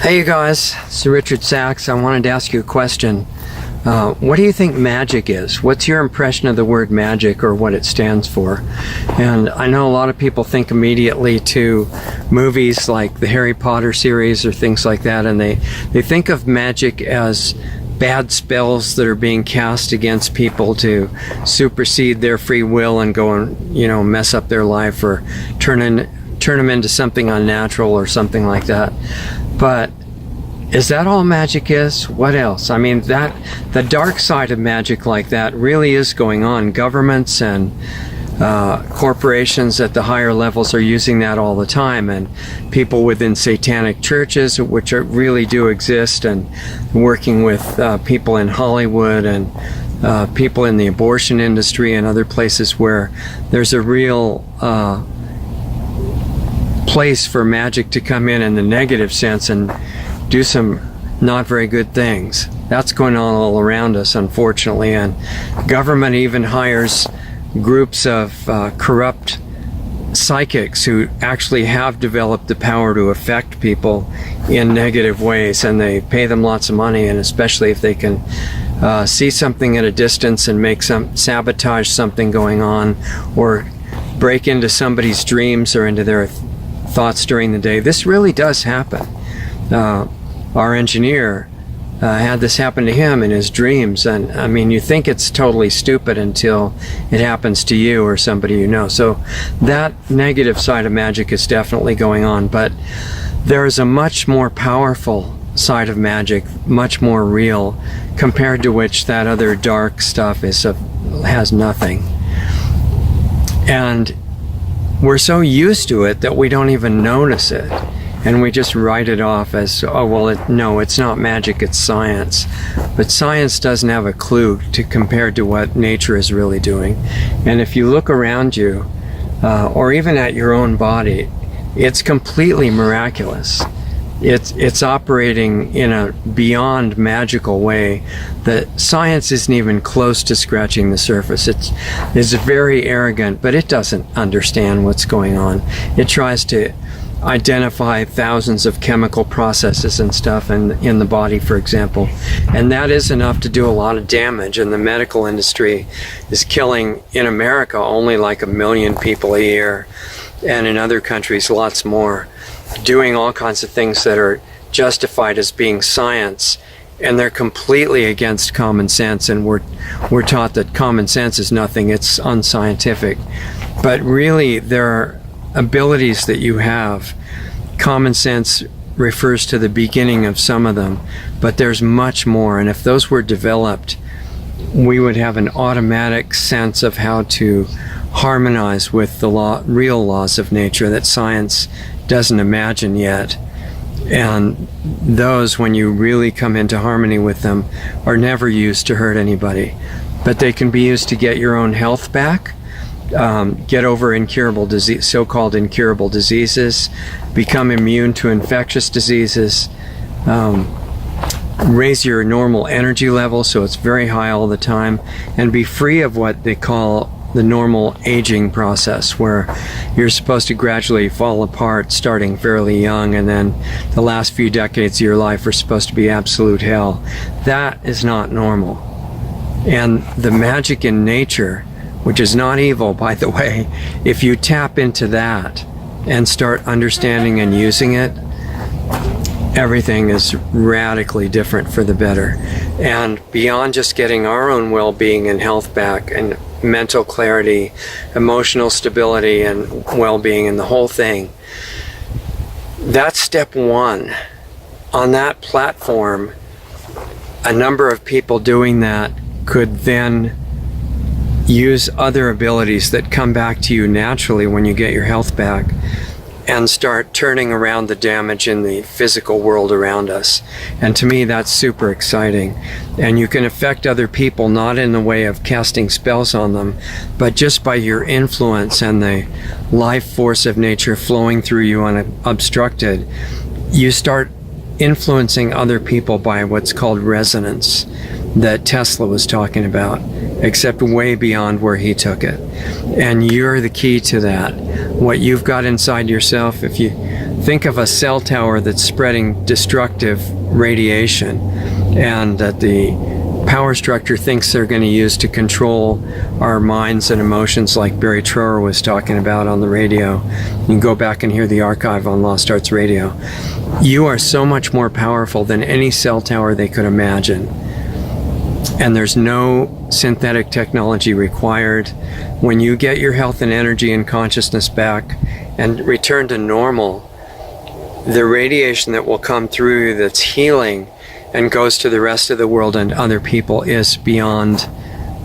Hey you guys, it's Richard Sachs. I wanted to ask you a question. What do you think magic is? What's your impression of the word magic or what it stands for? And I know a lot of people think immediately to movies like the Harry Potter series or things like that, and they think of magic as bad spells that are being cast against people to supersede their free will and go and, mess up their life or turn them into something unnatural or something like that. But is that all magic is? What else? I mean, the dark side of magic like that really is going on. Governments and corporations at the higher levels are using that all the time, and people within satanic churches, which really do exist, and working with people in Hollywood and people in the abortion industry and other places where there's a real place for magic to come in the negative sense and do some not very good things. That's going on all around us, unfortunately, and government even hires groups of corrupt psychics who actually have developed the power to affect people in negative ways, and they pay them lots of money, and especially if they can see something at a distance and sabotage something going on or break into somebody's dreams or into their thoughts during the day. This really does happen. Our engineer had this happen to him in his dreams, and I mean, you think it's totally stupid until it happens to you or somebody you know. So that negative side of magic is definitely going on, but there is a much more powerful side of magic, much more real, compared to which that other dark stuff has nothing. And we're so used to it that we don't even notice it. And we just write it off as, oh, well, no, it's not magic, it's science. But science doesn't have a clue compared to what nature is really doing. And if you look around you, or even at your own body, it's completely miraculous. It's operating in a beyond magical way that science isn't even close to scratching the surface. It's very arrogant, but it doesn't understand what's going on. It tries to identify thousands of chemical processes and stuff in the body, for example, and that is enough to do a lot of damage. And the medical industry is killing, in America, only like 1 million people a year, and in other countries lots more, doing all kinds of things that are justified as being science, and they're completely against common sense. And we're taught that common sense is nothing, it's unscientific. But really, there are abilities that you have. Common sense refers to the beginning of some of them, but there's much more, and if those were developed, we would have an automatic sense of how to harmonize with the real laws of nature that science doesn't imagine yet. And those, when you really come into harmony with them, are never used to hurt anybody, but they can be used to get your own health back, get over incurable disease, so-called incurable diseases, become immune to infectious diseases, raise your normal energy level so it's very high all the time, and be free of what they call the normal aging process, where you're supposed to gradually fall apart starting fairly young, and then the last few decades of your life are supposed to be absolute hell. That is not normal. And the magic in nature, which is not evil, by the way, if you tap into that and start understanding and using it, everything is radically different for the better. And beyond just getting our own well-being and health back, and mental clarity, emotional stability, and well-being, and the whole thing, that's step one. On that platform, a number of people doing that could then use other abilities that come back to you naturally when you get your health back, and start turning around the damage in the physical world around us. And to me, that's super exciting. And you can affect other people not in the way of casting spells on them, but just by your influence and the life force of nature flowing through you unobstructed. You start influencing other people by what's called resonance that Tesla was talking about, except way beyond where he took it. And you're the key to that. What you've got inside yourself, if you think of a cell tower that's spreading destructive radiation, and that the power structure thinks they're going to use to control our minds and emotions, like Barry Trower was talking about on the radio. You can go back and hear the archive on Lost Arts Radio. You are so much more powerful than any cell tower they could imagine. And there's no synthetic technology required. When you get your health and energy and consciousness back and return to normal, the radiation that will come through you that's healing and goes to the rest of the world and other people is beyond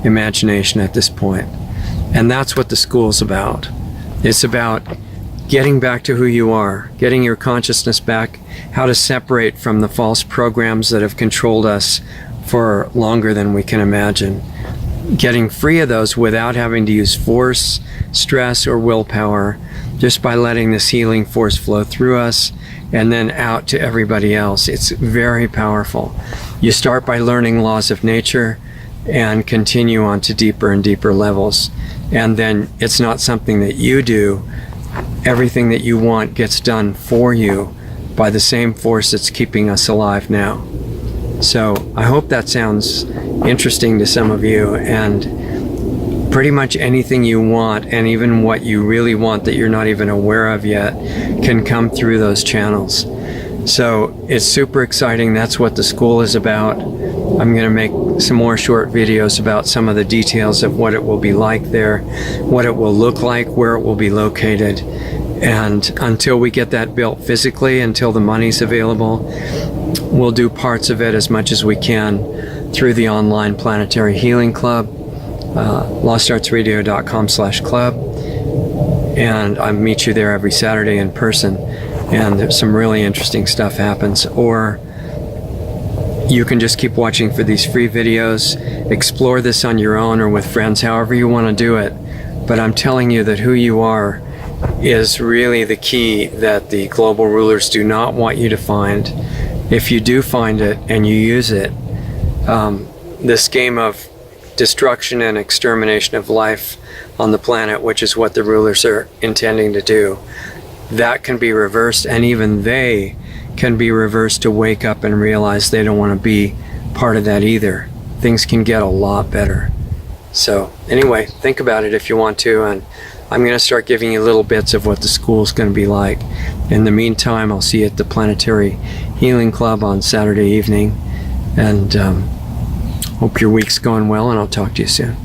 imagination at this point. And that's what the school's about. It's about getting back to who you are, getting your consciousness back, how to separate from the false programs that have controlled us for longer than we can imagine. Getting free of those without having to use force, stress, or willpower, just by letting this healing force flow through us and then out to everybody else. It's very powerful. You start by learning laws of nature and continue on to deeper and deeper levels. And then it's not something that you do. Everything that you want gets done for you by the same force that's keeping us alive now. So I hope that sounds interesting to some of you, and pretty much anything you want, and even what you really want that you're not even aware of yet, can come through those channels. So it's super exciting. That's what the school is about. I'm going to make some more short videos about some of the details of what it will be like there, what it will look like, where it will be located. And until we get that built physically, until the money's available, we'll do parts of it as much as we can through the online Planetary Healing Club, lostartsradio.com/club, and I meet you there every Saturday in person, and some really interesting stuff happens. Or you can just keep watching for these free videos, explore this on your own or with friends, however you want to do it. But I'm telling you that who you are is really the key that the global rulers do not want you to find. If you do find it and you use it, this game of destruction and extermination of life on the planet, which is what the rulers are intending to do, that can be reversed, and even they can be reversed to wake up and realize they don't want to be part of that either. Things can get a lot better. So anyway, think about it if you want to, and I'm going to start giving you little bits of what the school's going to be like. In the meantime, I'll see you at the Planetary Healing Club on Saturday evening, and hope your week's going well, and I'll talk to you soon.